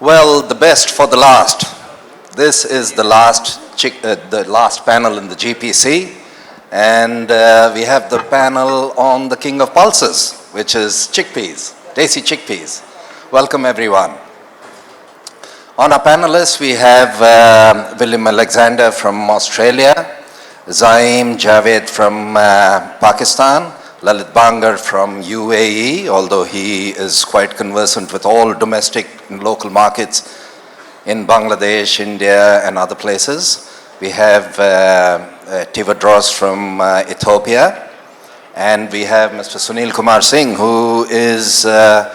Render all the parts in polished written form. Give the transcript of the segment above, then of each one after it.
Well, the best for the last. This is the last panel in the GPC, and we have the panel on the king of pulses, which is chickpeas, Desi chickpeas. Welcome, everyone. On our panelists, we have William Alexander from Australia, Zaeem, Javaid from Pakistan, Lalit Bangar from UAE, although he is quite conversant with all domestic and local markets in Bangladesh, India, and other places. We have Tewodros from Ethiopia, and we have Mr. Sunil Kumar Singh, who is the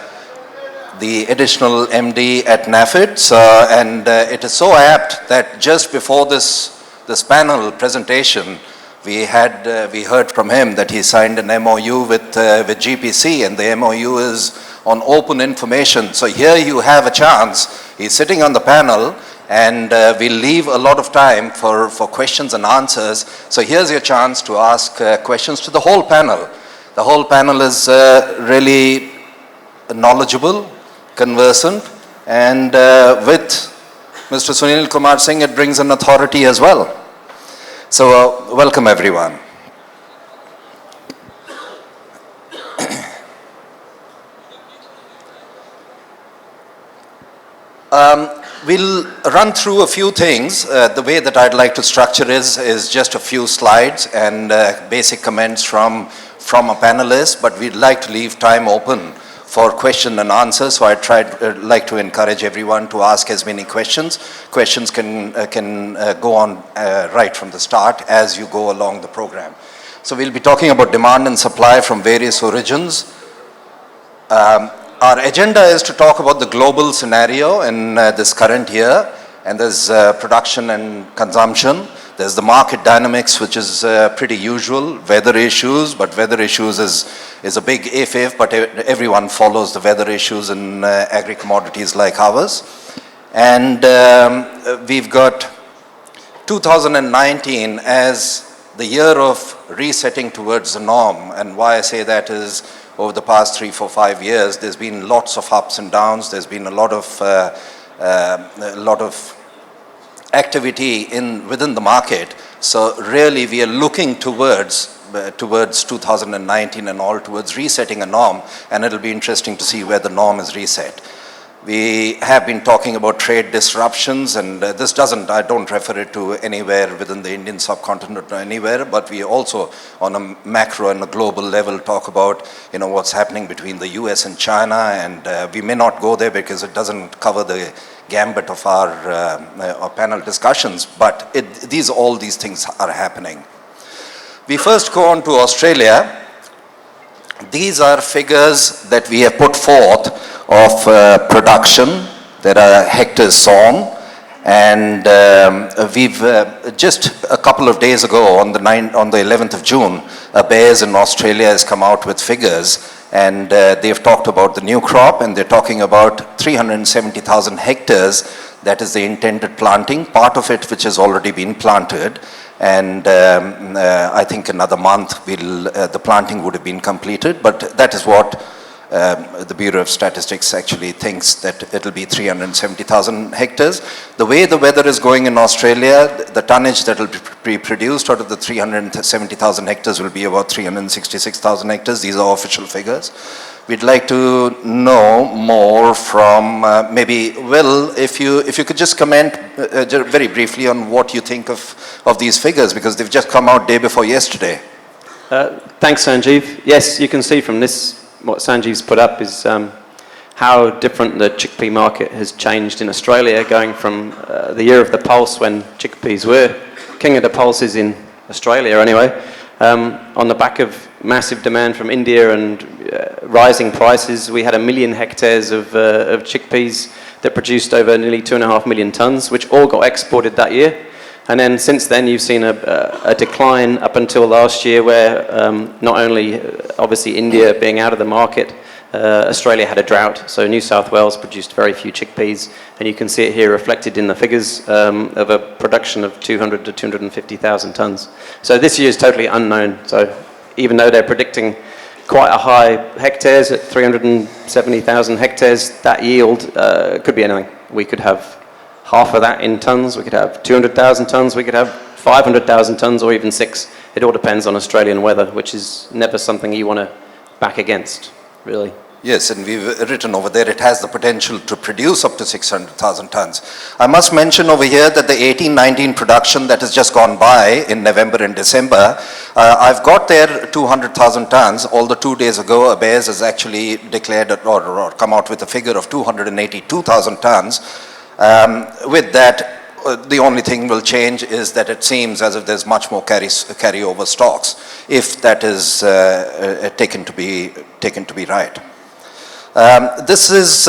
additional MD at NAFID. And it is so apt that just before this panel presentation, we heard from him that he signed an MOU with GPC, and the MOU is on open information. So here you have a chance. He's sitting on the panel, and we'll leave a lot of time for questions and answers. So here's your chance to ask questions to the whole panel. The whole panel is really knowledgeable, conversant, and with Mr. Sunil Kumar Singh, it brings an authority as well. So welcome, everyone. We'll run through a few things. The way that I'd like to structure is just a few slides and basic comments from a panelist, but we'd like to leave time open for question and answer. So I like to encourage everyone to ask as many questions. Questions can go on right from the start as you go along the program. So we'll be talking about demand and supply from various origins. Our agenda is to talk about the global scenario in this current year, and there's production and consumption. There's the market dynamics, which is pretty usual, weather issues, but weather issues is a big if, but everyone follows the weather issues in agri-commodities like ours. And we've got 2019 as the year of resetting towards the norm. And why I say that is over the past 3, 4, 5 years, there's been lots of ups and downs. There's been a lot of activity within the market. So really we are looking towards 2019 and all, towards resetting a norm, and it'll be interesting to see where the norm is reset. We have been talking about trade disruptions, and I don't refer it to anywhere within the Indian subcontinent or anywhere, but we also on a macro and a global level talk about what's happening between the US and China, and we may not go there because it doesn't cover the gambit of our panel discussions, but all these things are happening. We first go on to Australia. These are figures that we have put forth of production. There are hectares sown, and we've just a couple of days ago on the 11th of June, Bayers in Australia has come out with figures, and they've talked about the new crop, and they're talking about 370,000 hectares. That is the intended planting, part of it which has already been planted. And I think another month the planting would have been completed, but that is what the Bureau of Statistics actually thinks, that it'll be 370,000 hectares. The way the weather is going in Australia, the tonnage that will be produced out of the 370,000 hectares will be about 366,000 hectares. These are official figures. We'd like to know more from maybe Will, if you could just comment very briefly on what you think of these figures, because they've just come out day before yesterday. Thanks, Sanjiv. Yes, you can see from this, what Sanjiv's put up is how different the chickpea market has changed in Australia, going from the year of the pulse when chickpeas were king of the pulses in Australia anyway, on the back of massive demand from India and rising prices. We had 1 million hectares of chickpeas that produced over nearly 2.5 million tons, which all got exported that year. And then since then you've seen a decline up until last year, where not only obviously India being out of the market, Australia had a drought, so New South Wales produced very few chickpeas, and you can see it here reflected in the figures of a production of 200 to 250,000 tons. So this year is totally unknown. So even though they're predicting quite a high hectares at 370,000 hectares, that yield could be anything. we could have half of that in tons, we could have 200,000 tons, we could have 500,000 tons, or even 6. It all depends on Australian weather, which is never something you want to back against, really. Yes, and we've written over there, it has the potential to produce up to 600,000 tons. I must mention over here that the 18-19 production that has just gone by in November and December, I've got there 200,000 tons, although 2 days ago, ABARES has actually declared or come out with a figure of 282,000 tons. With that, the only thing will change is that it seems as if there's much more carryover stocks, if that is taken to be right. This is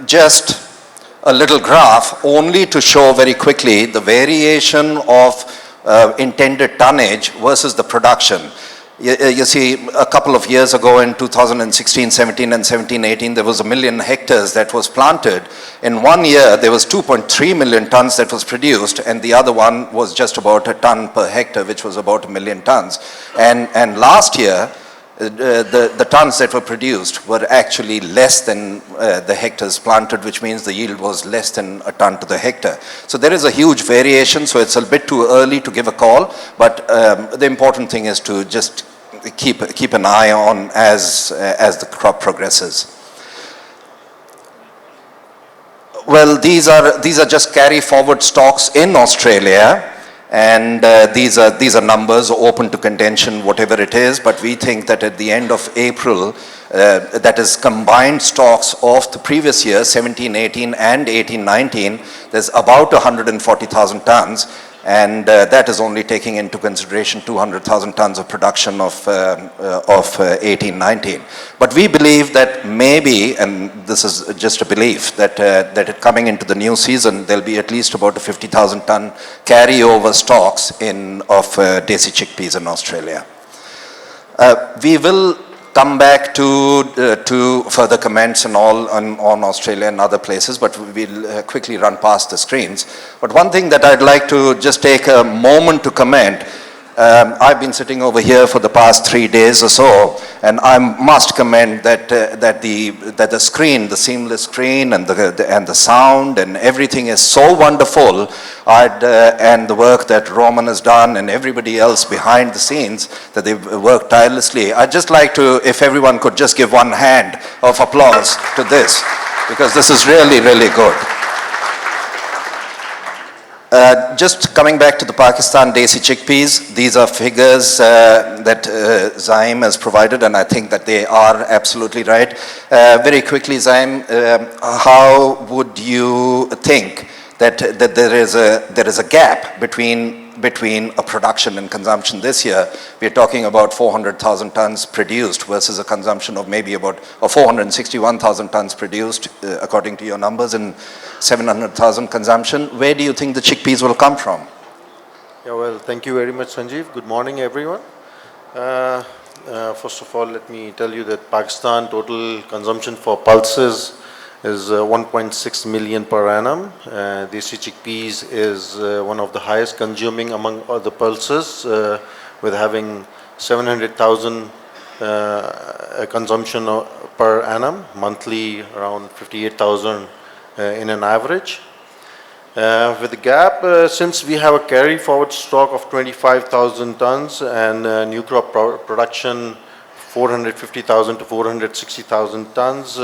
just a little graph only to show very quickly the variation of intended tonnage versus the production. You see, a couple of years ago in 2016, 17 and 17, 18, there was 1 million hectares that was planted. In 1 year, there was 2.3 million tons that was produced, and the other one was just about a ton per hectare, which was about 1 million tons. And last year, the tons that were produced were actually less than the hectares planted, which means the yield was less than a ton to the hectare. So there is a huge variation, so it's a bit too early to give a call, but the important thing is to just keep an eye on as the crop progresses. Well, these are just carry forward stocks in Australia. And these are numbers open to contention, whatever it is, but we think that at the end of April, that is combined stocks of the previous year, 17-18 and 18-19, there's about 140,000 tons, and that is only taking into consideration 200,000 tons of production of 18-19. But we believe that maybe, and this is just a belief, that coming into the new season, there'll be at least about 50,000 ton carryover stocks of Desi chickpeas in Australia. We will come back to further comments and all on Australia and other places, but we'll quickly run past the screens. But one thing that I'd like to just take a moment to comment, I've been sitting over here for the past 3 days or so, and I must commend that the screen, the seamless screen, and the sound and everything is so wonderful. And the work that Roman has done and everybody else behind the scenes, that they've worked tirelessly. I'd just like to, if everyone could just give one hand of applause to this, because this is really, really good. Just coming back to the Pakistan Desi chickpeas, these are figures that Zaeem has provided, and I think that they are absolutely right. Very quickly, Zaeem, how would you think that there is a gap between a production and consumption this year? We're talking about 400,000 tons produced versus a consumption of maybe about 461,000 tons produced, according to your numbers, and 700,000 consumption. Where do you think the chickpeas will come from? Yeah, well, thank you very much, Sanjiv. Good morning, everyone. First of all, let me tell you that Pakistan total consumption for pulses is 1.6 million per annum. Desi chickpeas is one of the highest consuming among all the pulses, with having 700,000 consumption per annum, monthly around 58,000 in an average. With the gap, since we have a carry forward stock of 25,000 tons and new crop production 450,000 to 460,000 tons,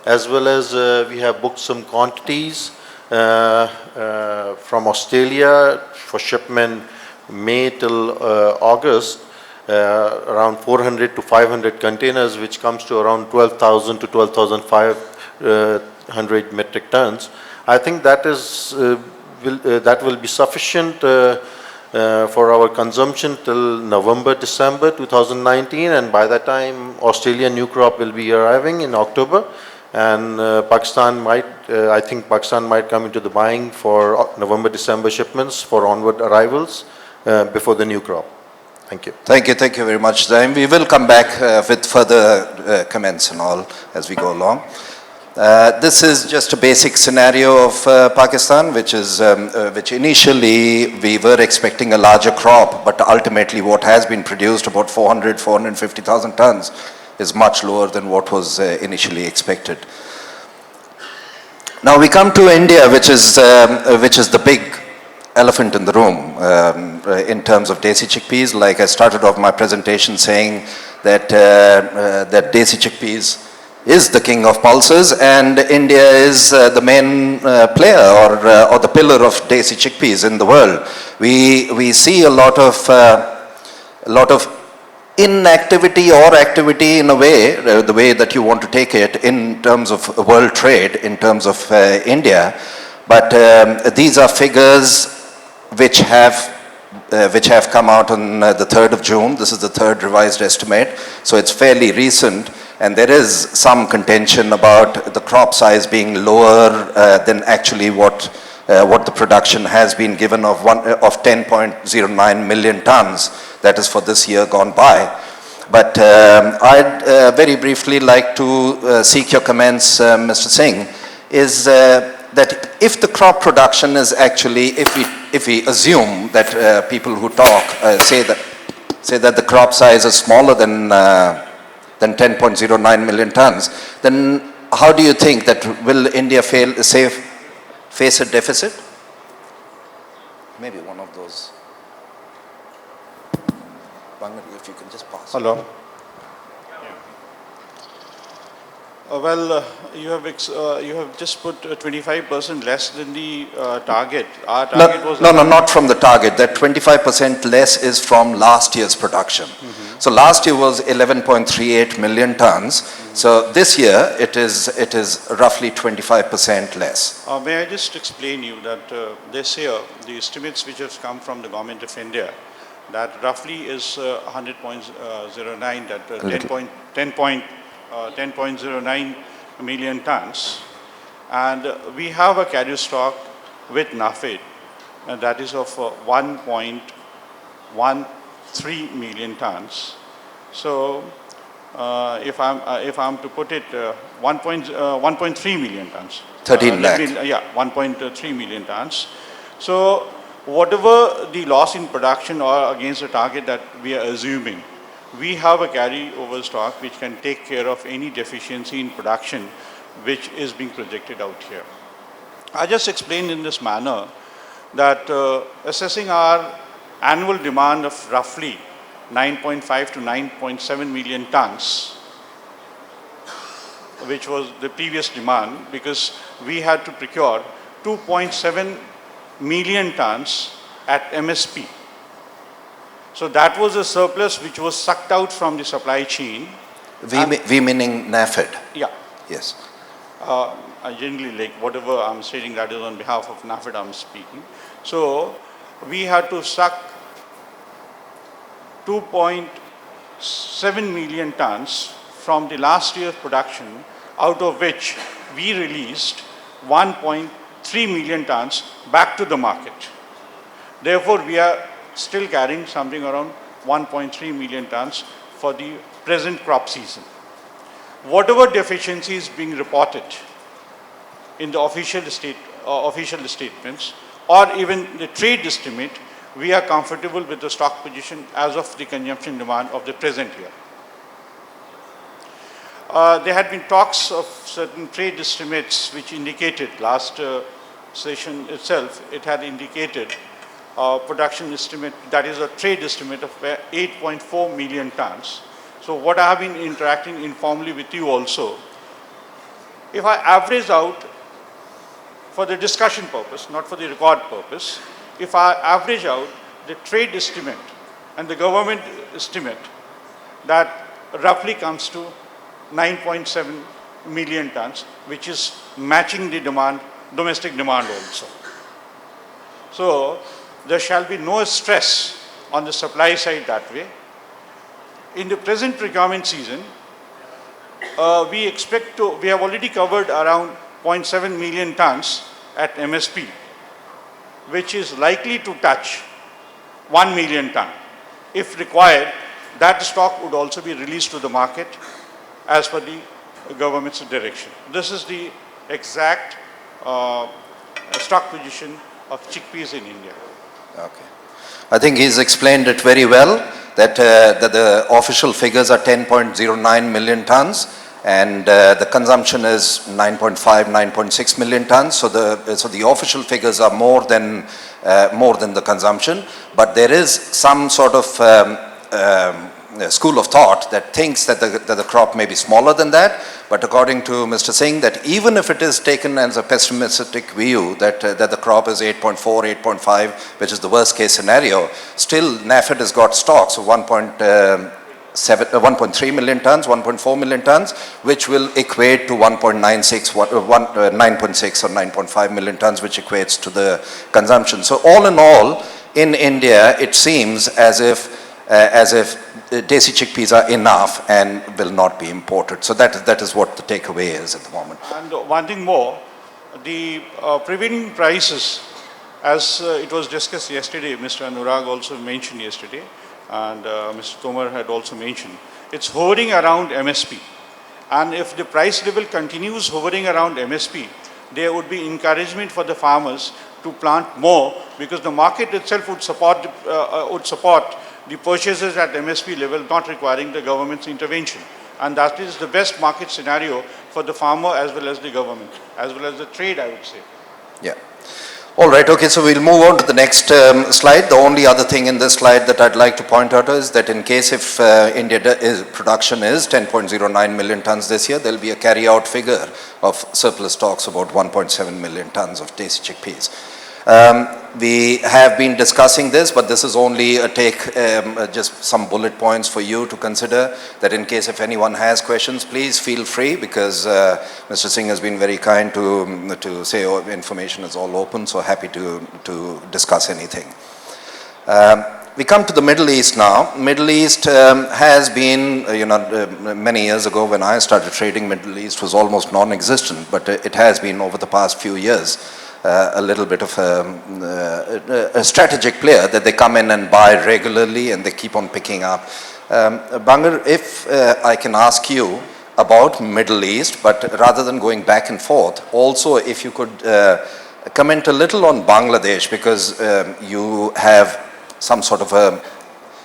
as well as we have booked some quantities from Australia for shipment May till August, around 400 to 500 containers, which comes to around 12,000 to 12,500 metric tons. I think that will be sufficient for our consumption till November, December 2019, and by that time Australian new crop will be arriving in October, and I think Pakistan might come into the buying for November, December shipments for onward arrivals before the new crop. Thank you. Thank you very much, Zaeem. We will come back with further comments and all as we go along. This is just a basic scenario of Pakistan, which initially we were expecting a larger crop, but ultimately what has been produced, about 450,000 tons, is much lower than what was initially expected. Now we come to India, which is the big elephant in the room in terms of Desi chickpeas. Like I started off my presentation saying that that Desi chickpeas is the king of pulses, and India is the main player or the pillar of Desi chickpeas in the world. We see a lot of inactivity or activity in a way, the way that you want to take it in terms of world trade, in terms of India. But these are figures which have come out on the 3rd of June. This is the third revised estimate, so it's fairly recent. And there is some contention about the crop size being lower than actually what the production has been given of 10.09 million tons. That is for this year gone by. But I'd very briefly like to seek your comments, Mr. Singh, is that if the crop production is actually, if we assume that people who talk say that the crop size is smaller than 10.09 million tons, then how do you think that will India face a deficit? Maybe one of those. Bangar, if you can just pass. Hello. Well, you have just put 25% less than the target. Our target was no, not from the target. That 25% less is from last year's production. So last year was 11.38 million tons. So this year it is roughly 25% less. May I just explain you that this year the estimates which have come from the government of India, that roughly is 100.09, that 10.09 million tons, and we have a carry stock with NAFED, and that is of 1.13 million tons. So if I'm to put it 1.3 million tons. 13 lakh. Yeah, 1.3 million tons. So whatever the loss in production or against the target that we are assuming, we have a carry-over stock which can take care of any deficiency in production which is being projected out here. I just explained in this manner that assessing our annual demand of roughly 9.5 to 9.7 million tons, which was the previous demand, because we had to procure 2.7 million tons at MSP. So that was a surplus which was sucked out from the supply chain. We meaning NAFED? Yeah. Yes. I generally, like whatever I'm stating, that is on behalf of NAFED I'm speaking. So we had to suck 2.7 million tons from the last year's production, out of which we released 1.3 million tons back to the market. Therefore, we are still carrying something around 1.3 million tons for the present crop season. Whatever deficiencies being reported in the official statements or even the trade estimate, we are comfortable with the stock position as of the consumption demand of the present year. There had been talks of certain trade estimates which indicated last session itself, it had indicated production estimate, that is a trade estimate of 8.4 million tons. So what I have been interacting informally with you also, if I average out for the discussion purpose, not for the record purpose, if I average out the trade estimate and the government estimate, that roughly comes to 9.7 million tons, which is matching the demand, domestic demand also. So there shall be no stress on the supply side that way. In the present procurement season, we have already covered around 0.7 million tons at MSP, which is likely to touch 1 million ton. If required, that stock would also be released to the market as per the government's direction. This is the exact stock position of chickpeas in India. Okay. I think he's explained it very well, that the official figures are 10.09 million tons, and the consumption is 9.5, 9.6 million tons. So the official figures are more than the consumption, but there is some sort of school of thought that thinks that the crop may be smaller than that. But according to Mr. Singh, that even if it is taken as a pessimistic view that the crop is 8.4, 8.5, which is the worst case scenario, still NAFED has got stocks of 1.3 million tons, 1.4 million tons, which will equate to 9.6 or 9.5 million tons, which equates to the consumption. So all in all, in India, it seems as if Desi chickpeas are enough and will not be imported. So that is what the takeaway is at the moment. And one thing more, the prevailing prices, as it was discussed yesterday, Mr. Anurag also mentioned yesterday, and Mr. Kumar had also mentioned, it's hovering around MSP. And if the price level continues hovering around MSP, there would be encouragement for the farmers to plant more, because the market itself would support the purchases at MSP level, not requiring the government's intervention. And that is the best market scenario for the farmer as well as the government, as well as the trade, I would say. Yeah. All right, okay, so we'll move on to the next slide. The only other thing in this slide that I'd like to point out is that in case if production is 10.09 million tons this year, there'll be a carry-out figure of surplus stocks about 1.7 million tons of Desi chickpeas. We have been discussing this, but this is only a just some bullet points for you to consider, that in case if anyone has questions, please feel free, because Mr. Singh has been very kind to say information is all open, so happy to discuss anything. We come to the Middle East now. Middle East has been, many years ago when I started trading, Middle East was almost non-existent, but it has been over the past few years a little bit of a strategic player, that they come in and buy regularly and they keep on picking up. Bangar, if I can ask you about Middle East, but rather than going back and forth, also if you could comment a little on Bangladesh, because you have some sort of a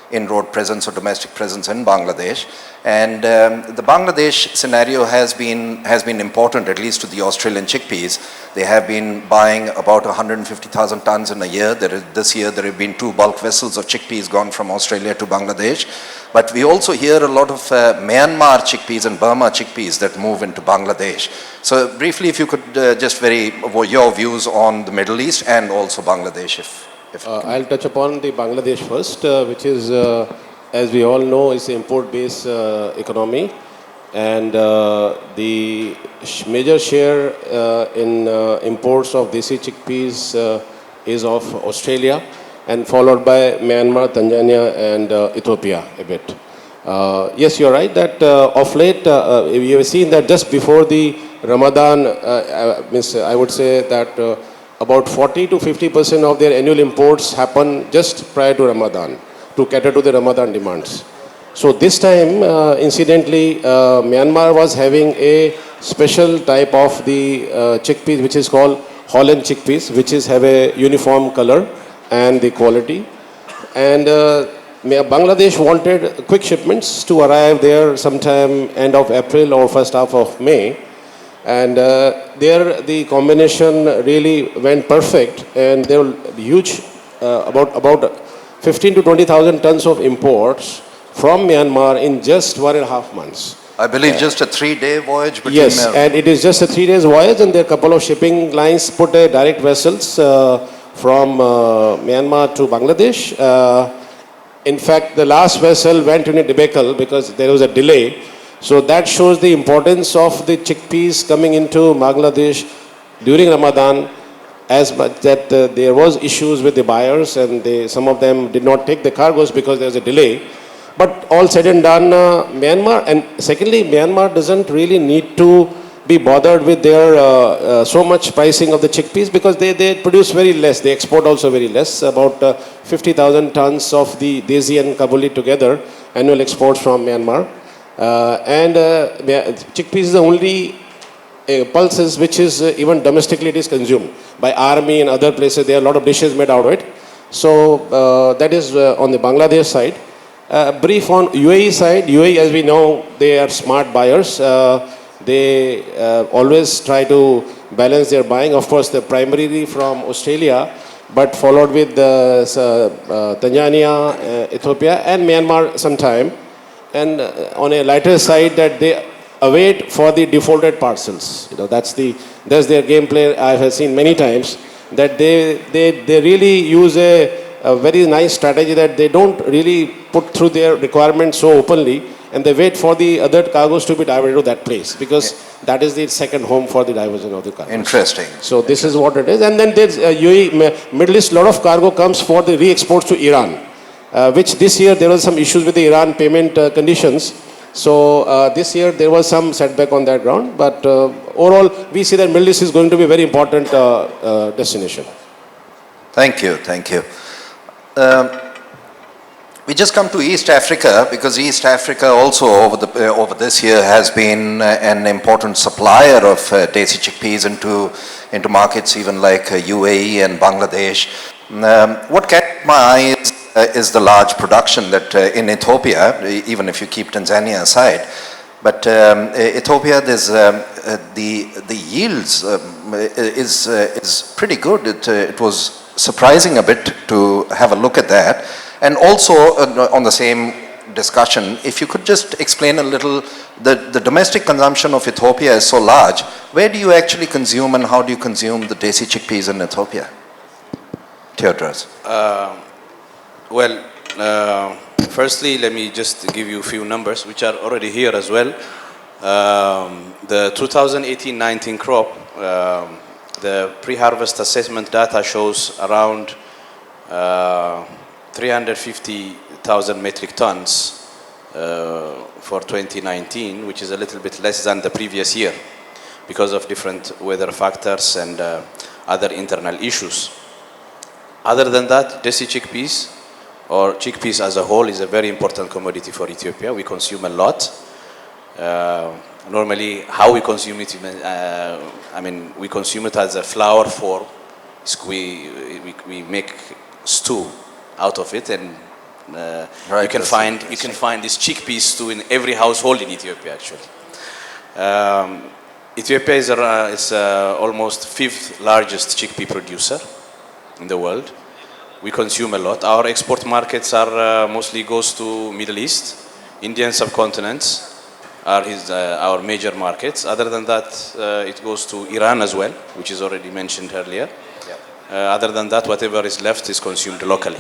inroad presence or domestic presence in Bangladesh, and the Bangladesh scenario has been important, at least to the Australian chickpeas. They have been buying about 150,000 tons in a year. This year there have been 2 bulk vessels of chickpeas gone from Australia to Bangladesh. But we also hear a lot of Myanmar chickpeas and Burma chickpeas that move into Bangladesh. So briefly, if you could just your views on the Middle East and also Bangladesh, if I'll touch upon the Bangladesh first, which is, as we all know, is an import-based economy, and the major share in imports of Desi chickpeas is of Australia, and followed by Myanmar, Tanzania, and Ethiopia a bit. Yes, you're right that of late we have seen that just before the Ramadan, I would say that about 40 to 50% of their annual imports happen just prior to Ramadan to cater to the Ramadan demands. So this time, incidentally, Myanmar was having a special type of the chickpeas, which is called Holland chickpeas, which have a uniform color and the quality. And Bangladesh wanted quick shipments to arrive there sometime end of April or first half of May. And there the combination really went perfect, and there were huge, about 15 to 20,000 tons of imports from Myanmar in just 1.5 months. I believe just a 3-day voyage between Yes, and it is just a 3 days voyage, and there are a couple of shipping lines put direct vessels from Myanmar to Bangladesh. In fact, the last vessel went in a debacle because there was a delay. So that shows the importance of the chickpeas coming into Bangladesh during Ramadan, as much that there was issues with the buyers, and some of them did not take the cargoes because there was a delay. But all said and done, Myanmar, and secondly, Myanmar doesn't really need to be bothered with their so much pricing of the chickpeas, because they produce very less. They export also very less, about 50,000 tons of the Desi and Kabuli together, annual exports from Myanmar. Chickpeas is the only pulses which is even domestically it is consumed by army and other places. There are a lot of dishes made out of it. So that is on the Bangladesh side. Brief on UAE side. UAE, as we know, they are smart buyers. They always try to balance their buying. Of course, they're primarily from Australia, but followed with Tanzania, Ethiopia, and Myanmar sometime. And on a lighter side, that they await for the defaulted parcels. That's their gameplay. I have seen many times that they really use a very nice strategy that they don't really put through their requirements so openly, and they wait for the other cargoes to be diverted to that place, because that is the second home for the diversion of the cargoes. Interesting. So this is what it is. And then there's UAE, Middle East, a lot of cargo comes for the re-exports to Iran, which this year there was some issues with the Iran payment conditions. So this year there was some setback on that ground. But overall, we see that Middle East is going to be a very important destination. Thank you, thank you. We just come to East Africa because East Africa also over this year has been an important supplier of Desi chickpeas into markets even like UAE and Bangladesh. What caught my eye is the large production that in Ethiopia, even if you keep Tanzania aside, but Ethiopia, there's the yields is pretty good. It was surprising a bit to have a look at that. And also on the same discussion, if you could just explain a little, the domestic consumption of Ethiopia is so large. Where do you actually consume and how do you consume the Desi chickpeas in Ethiopia? Tewodros. Firstly, let me just give you a few numbers which are already here as well. The 2018-19 crop, the pre-harvest assessment data shows around 350,000 metric tons for 2019, which is a little bit less than the previous year because of different weather factors and other internal issues. Other than that, Desi chickpeas, or chickpeas as a whole, is a very important commodity for Ethiopia. We consume a lot. Normally, how we consume it, we consume it as a flour form. We make stew out of it, and Right, you can find this chickpea stew in every household in Ethiopia. Actually, Ethiopia is almost fifth largest chickpea producer in the world. We consume a lot. Our export markets are mostly goes to Middle East, Indian subcontinents are our major markets. Other than that, it goes to Iran as well, which is already mentioned earlier. Other than that, whatever is left is consumed locally.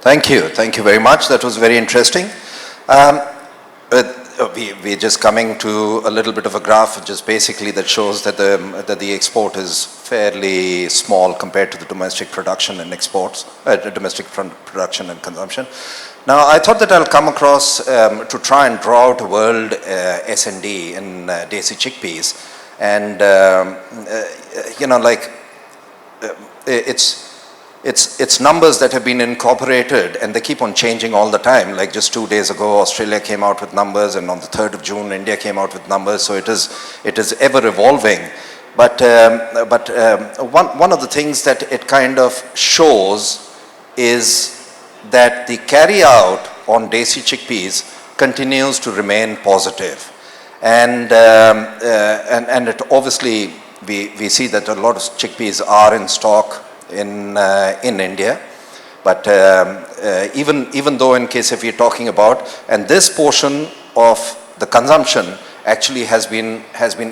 Thank you very much. That was very interesting. We're just coming to a little bit of a graph, just basically that shows that the export is fairly small compared to the domestic production and exports, domestic production and consumption. Now, I thought that I'll come across to try and draw out a world S&D in Desi chickpeas, and it's numbers that have been incorporated and they keep on changing all the time. Like just 2 days ago, Australia came out with numbers, and on the 3rd of June, India came out with numbers. So it is ever evolving. But one of the things that it kind of shows is that the carry out on Desi chickpeas continues to remain positive. And it obviously, we see that a lot of chickpeas are in stock in India, but even though in case if you're talking about, and this portion of the consumption actually has been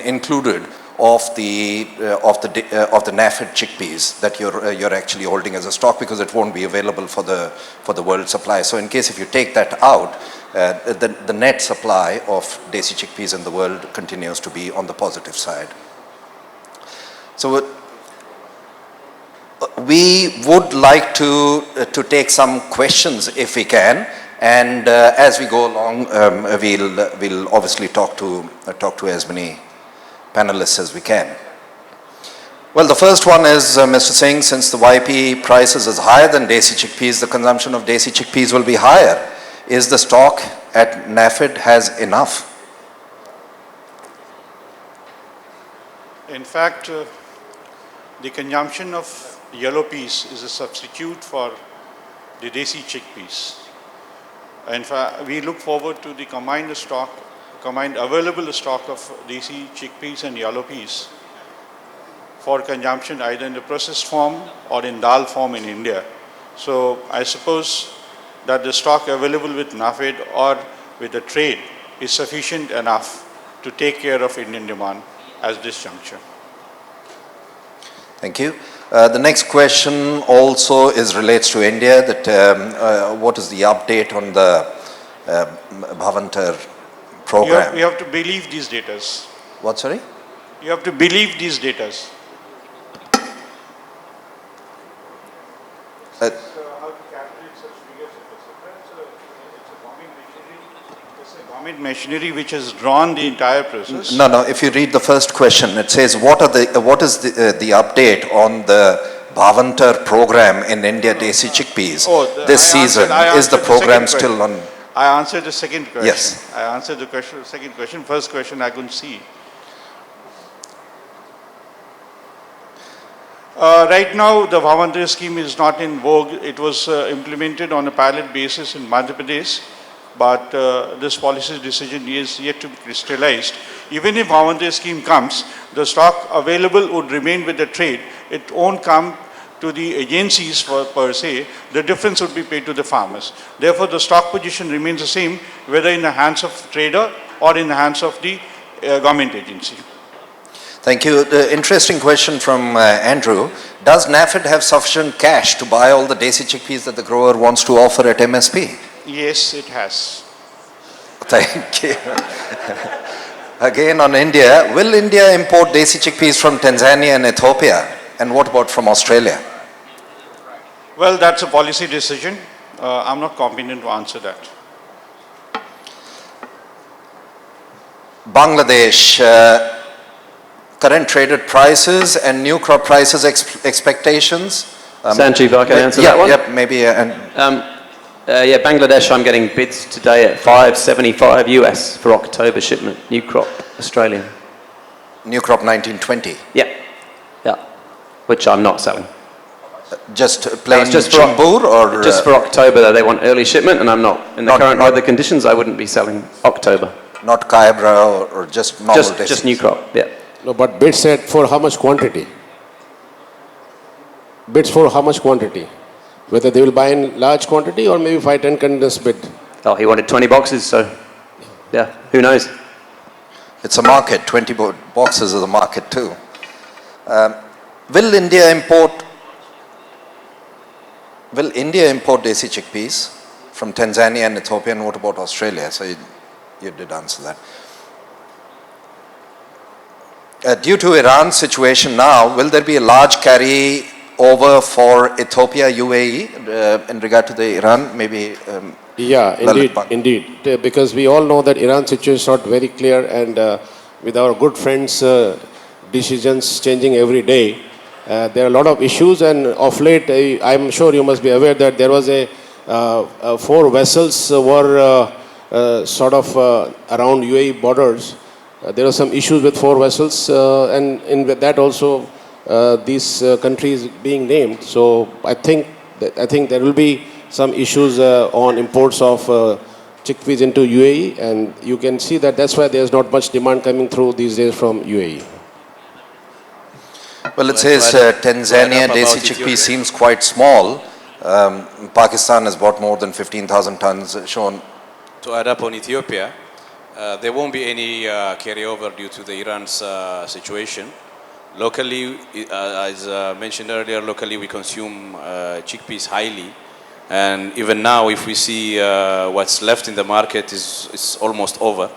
included of the NAFED chickpeas that you're actually holding as a stock, because it won't be available for the world supply. So in case if you take that out, the net supply of Desi chickpeas in the world continues to be on the positive side. So we would like to take some questions if we can, and as we go along, we'll obviously talk to as many panelists as we can. Well, the first one is Mr. Singh. Since the YP prices is higher than Desi chickpeas, the consumption of Desi chickpeas will be higher. Is the stock at NAFED has enough? In fact, the consumption of yellow peas is a substitute for the Desi chickpeas. In fact, we look forward to the combined available stock of Desi chickpeas and yellow peas for consumption either in the processed form or in dal form in India. So I suppose that the stock available with NAFED or with the trade is sufficient enough to take care of Indian demand at this juncture. Thank you. The next question also relates to India. That what is the update on the Bhavantar program? You have to believe these data. What, sorry? You have to believe these data. How to calculate such figures, etc. It's a government machinery which has drawn the entire process. No. If you read the first question, it says what is the update on the Bhavantar program in India, Desi chickpeas this season? Is the program still on? I answered the second question. Yes. I answered the second question. First question I couldn't see. Right now, the Bhavantar scheme is not in vogue. It was implemented on a pilot basis in Madhya Pradesh, but this policy decision is yet to be crystallized. Even if Bhavantar scheme comes, the stock available would remain with the trade. It won't come to the agencies per se. The difference would be paid to the farmers. Therefore, the stock position remains the same, whether in the hands of trader or in the hands of the government agency. Thank you. The interesting question from Andrew. Does NAFED have sufficient cash to buy all the Desi chickpeas that the grower wants to offer at MSP? Yes, it has. Thank you. Again on India, will India import Desi chickpeas from Tanzania and Ethiopia? And what about from Australia? Well, that's a policy decision. I'm not competent to answer that. Bangladesh, current traded prices and new crop prices expectations? Sanjiv, I can answer that one? Yep, maybe. Yeah, Bangladesh, I'm getting bids today at $575 US for October shipment, new crop, Australian. New crop 1920? Yeah, which I'm not selling. Just plain just Chimbur or? Just for October, though, they want early shipment, and I'm not. In the current weather conditions, I wouldn't be selling October. Not Kaibra or just normal Desi? Just new crop, yeah. No, but bids said for how much quantity? Bids for how much quantity? Whether they will buy in large quantity or maybe 5-10 containers bid. Oh, he wanted 20 boxes, so yeah, who knows? It's a market, 20 boxes is a market too. Will India import Desi chickpeas from Tanzania and Ethiopia, and what about Australia? So you did answer that. Due to Iran's situation now, will there be a large carry over for Ethiopia, UAE, in regard to the Iran, maybe? Yeah, indeed. Because we all know that Iran situation is not very clear, and with our good friends' decisions changing every day, there are a lot of issues, and of late, I'm sure you must be aware that there was 4 vessels were sort of around UAE borders. There are some issues with 4 vessels, and in that also these countries being named. So I think there will be some issues on imports of chickpeas into UAE, and you can see that that's why there's not much demand coming through these days from UAE. Well, it says Tanzania Desi chickpea seems quite small. Pakistan has bought more than 15,000 tons shown. To add up on Ethiopia, there won't be any carryover due to the Iran's situation. Locally, as mentioned earlier, locally we consume chickpeas highly. And even now, if we see what's left in the market is almost over.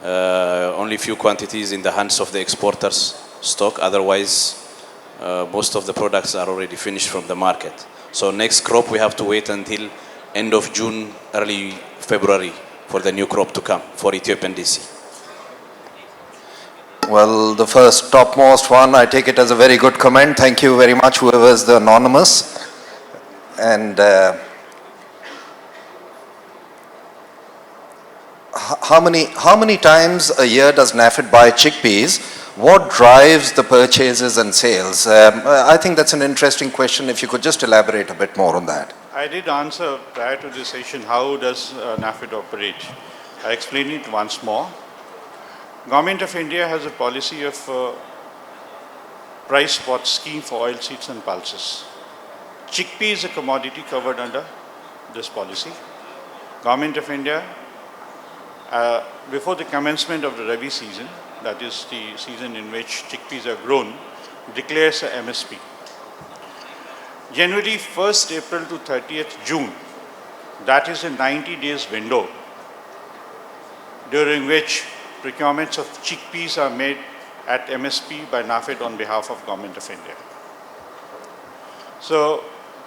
Only few quantities in the hands of the exporters stock. Otherwise, most of the products are already finished from the market. So next crop, we have to wait until end of June, early February for the new crop to come for Ethiopian Desi. Well, the first topmost one, I take it as a very good comment. Thank you very much, whoever is the anonymous. And how many times a year does NAFED buy chickpeas? What drives the purchases and sales? I think that's an interesting question. If you could just elaborate a bit more on that. I did answer prior to this session how does NAFED operate. I explain it once more. Government of India has a policy of price spot scheme for oilseeds and pulses. Chickpea is a commodity covered under this policy. Government of India, before the commencement of the Rabi season, that is the season in which chickpeas are grown, declares a MSP. Generally 1st April to 30th June, that is a 90 days window during which procurements of chickpeas are made at MSP by NAFED on behalf of Government of India. So,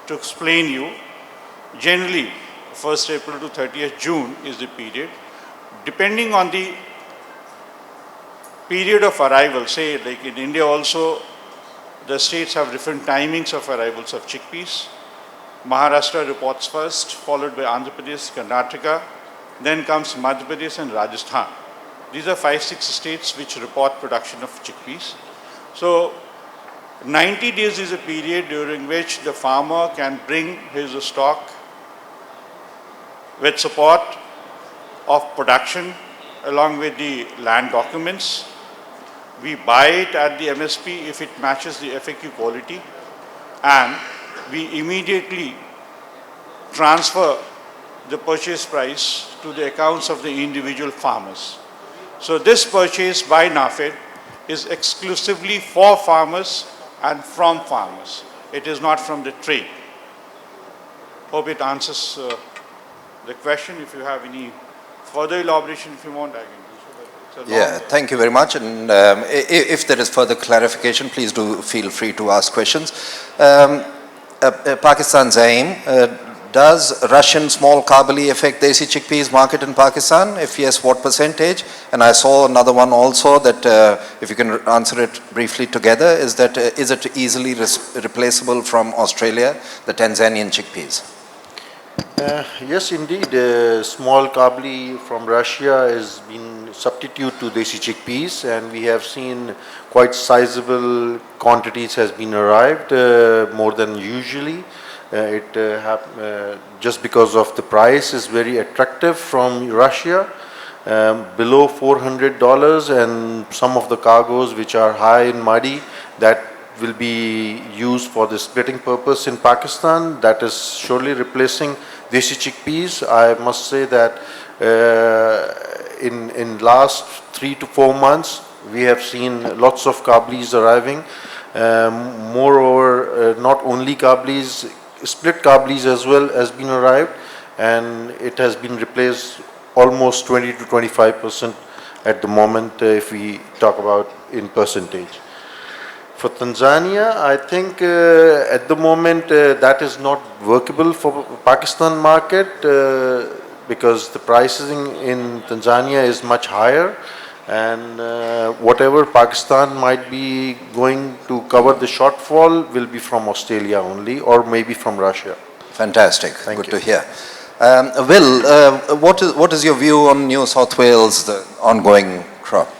to explain you, generally 1st April to 30th June is the period. Depending on the period of arrival, say like in India also, the states have different timings of arrivals of chickpeas. Maharashtra reports first, followed by Andhra Pradesh, Karnataka, then comes Madhya Pradesh and Rajasthan. These are 5-6 states which report production of chickpeas. So 90 days is a period during which the farmer can bring his stock with support of production along with the land documents. We buy it at the MSP if it matches the FAQ quality, and we immediately transfer the purchase price to the accounts of the individual farmers. So this purchase by NAFED is exclusively for farmers and from farmers. It is not from the trade. Hope it answers the question. If you have any further elaboration, if you want, I can do so. Yeah, thank you very much. And if there is further clarification, please do feel free to ask questions. Pakistan Zaeem, does Russian small carbali affect Desi chickpeas market in Pakistan? If yes, what percentage? And I saw another one also that if you can answer it briefly together, is that is it easily replaceable from Australia, the Tanzanian chickpeas? Yes, indeed. Small kabli from Russia has been substitute to Desi chickpeas, and we have seen quite sizable quantities has been arrived, more than usually. Just because of the price is very attractive from Russia, below $400, and some of the cargoes which are high in muddy that will be used for the splitting purpose in Pakistan. That is surely replacing Desi chickpeas. I must say that in last 3 to 4 months we have seen lots of kablis arriving. Moreover, not only kablis, split kablis as well has been arrived, and it has been replaced almost 20 to 25% at the moment, if we talk about in percentage. For Tanzania, I think at the moment that is not workable for Pakistan market, because the pricing in Tanzania is much higher, and whatever Pakistan might be going to cover the shortfall will be from Australia only, or maybe from Russia. Fantastic. Thank Good you. to hear. Will, what is your view on New South Wales, the ongoing crop?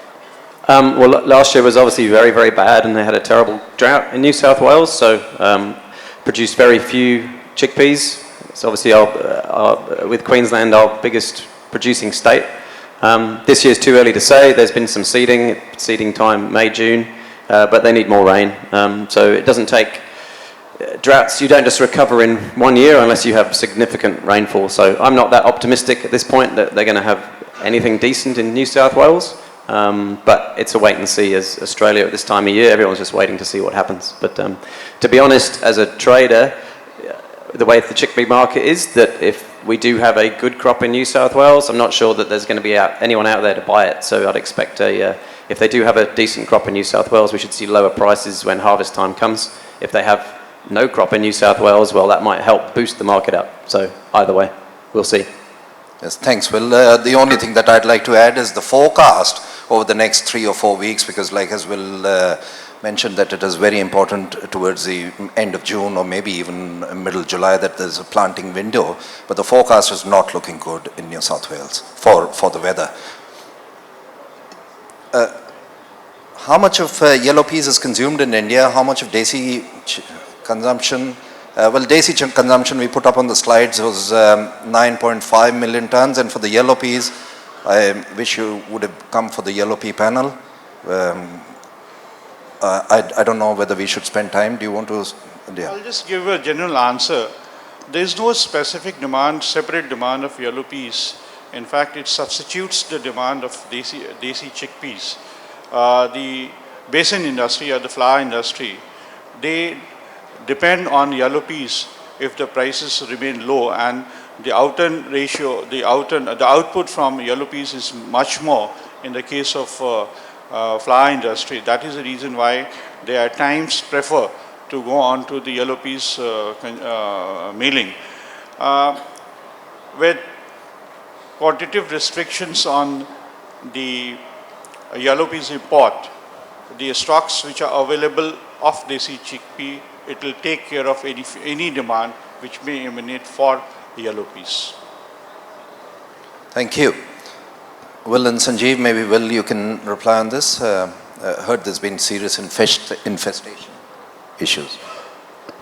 Well, last year was obviously very, very bad, and they had a terrible drought in New South Wales, so produced very few chickpeas. It's obviously with Queensland our biggest producing state. This year's too early to say. There's been some seeding time May, June, but they need more rain. So it doesn't take droughts. You don't just recover in 1 year unless you have significant rainfall. So I'm not that optimistic at this point that they're going to have anything decent in New South Wales. But it's a wait and see as Australia at this time of year. Everyone's just waiting to see what happens. But to be honest, as a trader, the way the chickpea market is, that if we do have a good crop in New South Wales, I'm not sure that there's going to be anyone out there to buy it. So I'd expect if they do have a decent crop in New South Wales, we should see lower prices when harvest time comes. If they have no crop in New South Wales, well, that might help boost the market up. So either way, we'll see. Yes, thanks, Will. The only thing that I'd like to add is the forecast over the next 3 or 4 weeks, because like as Will mentioned, that it is very important towards the end of June or maybe even middle July that there's a planting window, but the forecast is not looking good in New South Wales for the weather. How much of yellow peas is consumed in India? How much of Desi consumption Well, Desi consumption we put up on the slides was 9.5 million tons, and for the yellow peas, I wish you would have come for the yellow pea panel. I don't know whether we should spend time. Do you want to? Yeah. I'll just give a general answer. There is no specific demand, separate demand of yellow peas. In fact, it substitutes the demand of Desi chickpeas. The basin industry or the flour industry, they depend on yellow peas if the prices remain low, and the out-turn ratio, the output from yellow peas is much more in the case of flour industry. That is the reason why they at times prefer to go on to the yellow peas milling. With quantitative restrictions on the yellow peas import, the stocks which are available of Desi chickpea, it will take care of any demand which may emanate for yellow peas. Thank you. Will and Sanjiv, maybe Will, you can reply on this. Heard there's been serious infestation issues.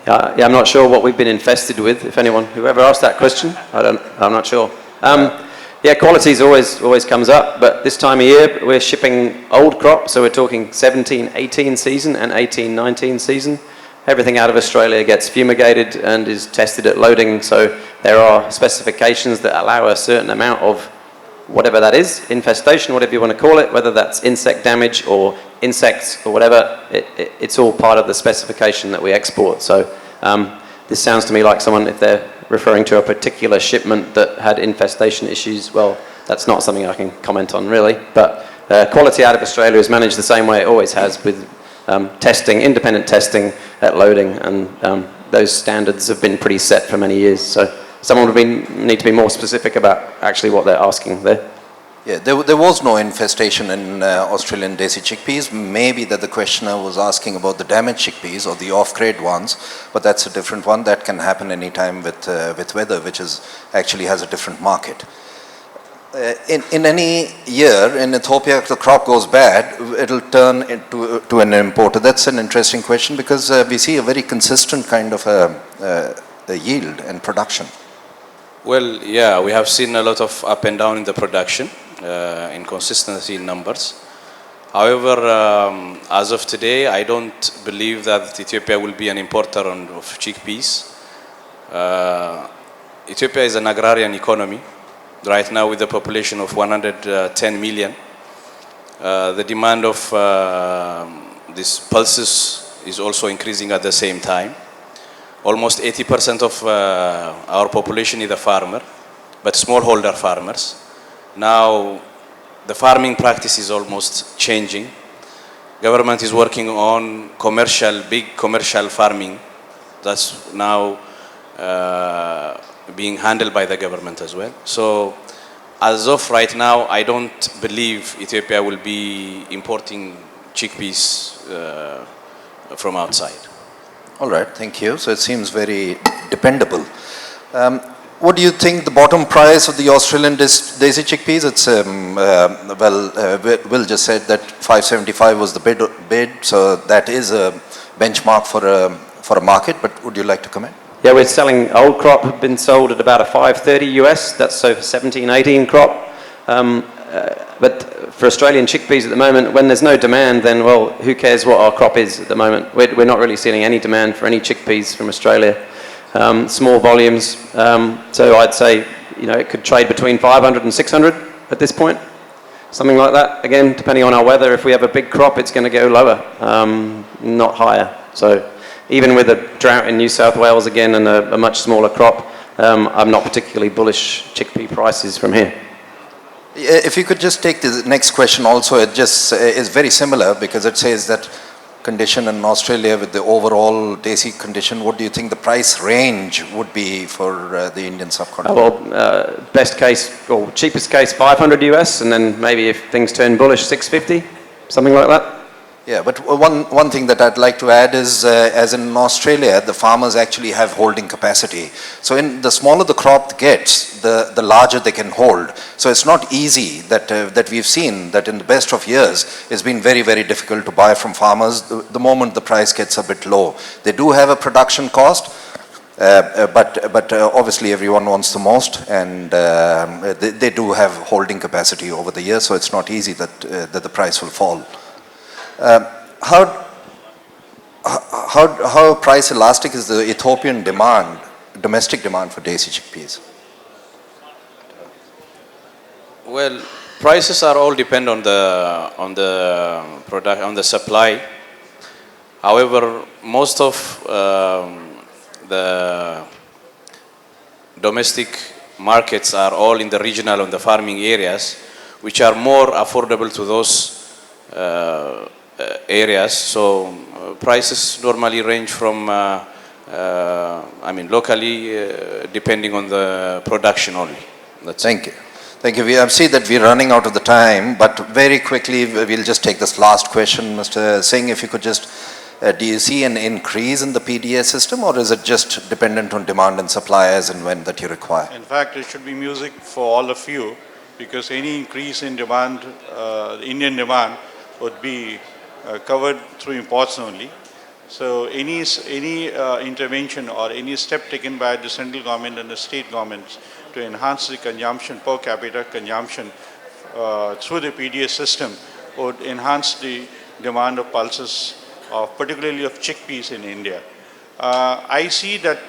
Yeah, I'm not sure what we've been infested with. If anyone, whoever asked that question, I'm not sure. Yeah, qualities always comes up, but this time of year we're shipping old crop, so we're talking 17-18 season and 18-19 season. Everything out of Australia gets fumigated and is tested at loading, so there are specifications that allow a certain amount of whatever that is, infestation, whatever you want to call it, whether that's insect damage or insects or whatever, it's all part of the specification that we export. So this sounds to me like someone, if they're referring to a particular shipment that had infestation issues, well, that's not something I can comment on really, but quality out of Australia is managed the same way it always has, with testing, independent testing at loading, and those standards have been pretty set for many years. So someone would need to be more specific about actually what they're asking there. Yeah, there was no infestation in Australian Desi chickpeas. Maybe that the questioner was asking about the damaged chickpeas or the off-grade ones, but that's a different one. That can happen anytime with weather, which actually has a different market. In any year in Ethiopia, if the crop goes bad, it'll turn to an importer. That's an interesting question, because we see a very consistent kind of a yield and production. Well, yeah, we have seen a lot of up and down in the production, inconsistency in numbers. However, as of today, I don't believe that Ethiopia will be an importer of chickpeas. Ethiopia is an agrarian economy. Right now, with a population of 110 million, the demand of these pulses is also increasing at the same time. Almost 80% of our population is a farmer, but smallholder farmers. Now, the farming practice is almost changing. Government is working on big commercial farming. That's now being handled by the government as well. So, as of right now, I don't believe Ethiopia will be importing chickpeas from outside. All right, thank you. So it seems very dependable. What do you think the bottom price of the Australian Desi chickpeas? It's Will just said that 575 was the bid, so that is a benchmark for a market. But would you like to comment? Yeah, we're selling old crop, have been sold at about a 530 US. That's so 17-18 crop. But for Australian chickpeas at the moment, when there's no demand, then, well, who cares what our crop is at the moment? We're not really seeing any demand for any chickpeas from Australia. Small volumes. So I'd say, it could trade between 500 and 600 at this point. Something like that. Again, depending on our weather, if we have a big crop, it's going to go lower, not higher. So even with a drought in New South Wales again and a much smaller crop, I'm not particularly bullish chickpea prices from here. If you could just take the next question also, it just is very similar, because it says that condition in Australia with the overall Desi condition, what do you think the price range would be for the Indian subcontinent? Well, best case, or cheapest case, 500 US, and then maybe if things turn bullish, 650, something like that. Yeah, but one thing that I'd like to add is, as in Australia, the farmers actually have holding capacity. So the smaller the crop gets, the larger they can hold. So it's not easy that we've seen that in the best of years, it's been very, very difficult to buy from farmers the moment the price gets a bit low. They do have a production cost, But obviously everyone wants the most, and they do have holding capacity over the years, so it's not easy that the price will fall. How price elastic is the Ethiopian demand, domestic demand for Desi chickpeas? Well, prices are all depend on the product, on the supply. However, most of the domestic markets are all in the regional and the farming areas, which are more affordable to those areas. So prices normally range from, locally, depending on the production only. Thank you. Thank you. I see that we're running out of the time, but very quickly, we'll just take this last question. Mr. Singh, if you could just, do you see an increase in the PDS system, or is it just dependent on demand and supply as and when that you require? In fact, it should be music for all of you, because any increase in demand, Indian demand, would be covered through imports only. So any intervention or any step taken by the central government and the state governments to enhance the consumption, per capita consumption through the PDS system would enhance the demand of pulses, particularly of chickpeas in India. I see that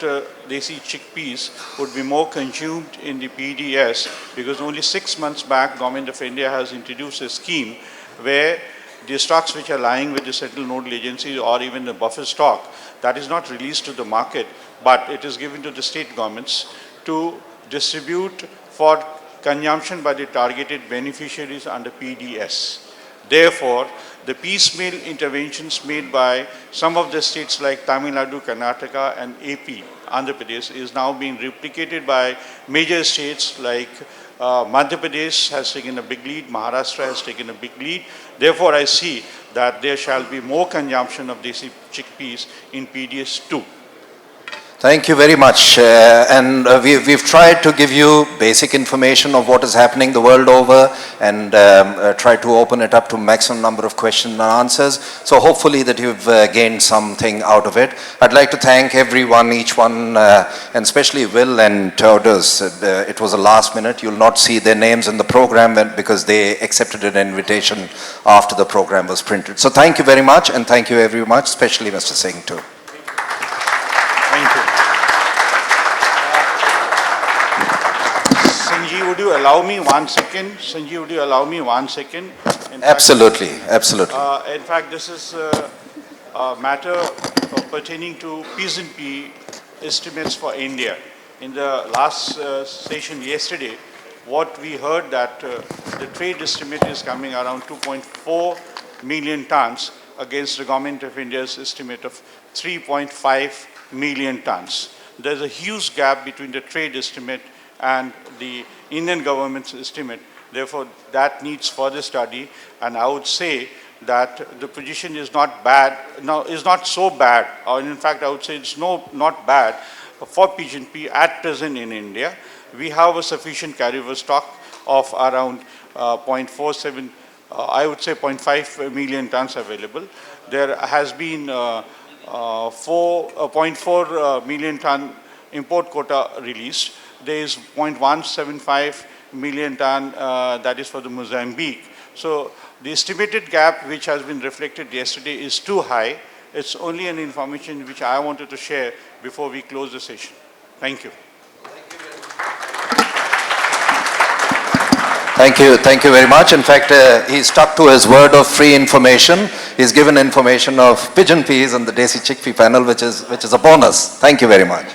Desi chickpeas would be more consumed in the PDS, because only 6 months back, Government of India has introduced a scheme where the stocks which are lying with the central nodal agencies or even the buffer stock, that is not released to the market, but it is given to the state governments to distribute for consumption by the targeted beneficiaries under PDS. Therefore, the piecemeal interventions made by some of the states like Tamil Nadu, Karnataka and AP, Andhra Pradesh, is now being replicated by major states like Madhya Pradesh has taken a big lead, Maharashtra has taken a big lead. Therefore, I see that there shall be more consumption of Desi chickpeas in PDS too. Thank you very much. We've tried to give you basic information of what is happening the world over, and try to open it up to maximum number of questions and answers. So hopefully that you've gained something out of it. I'd like to thank everyone, each one, and especially Will and Tewodros. It was a last minute. You'll not see their names in the program because they accepted an invitation after the program was printed. So thank you very much, and thank you very much, especially Mr. Singh too. Thank you. Sanjiv, would you allow me 1 second? Sanjiv, would you allow me 1 second? Absolutely, absolutely. In fact, this is a matter pertaining to pigeon pea estimates for India. In the last session yesterday, what we heard that the trade estimate is coming around 2.4 million tons against the Government of India's estimate of 3.5 million tons. There's a huge gap between the trade estimate and the Indian government's estimate. Therefore, that needs further study, and I would say that the position is not bad, is not so bad, or in fact I would say it's not bad for pigeon pea at present in India. We have a sufficient carryover stock of around 0.47, I would say 0.5 million tons available. There has been 0.4 million ton import quota released. There is 0.175 million ton that is for the Mozambique. So the estimated gap which has been reflected yesterday is too high. It's only an information which I wanted to share before we close the session. Thank you. Thank you very much. In fact, he stuck to his word of free information. He's given information of pigeon peas and the Desi chickpea panel, which is a bonus. Thank you very much.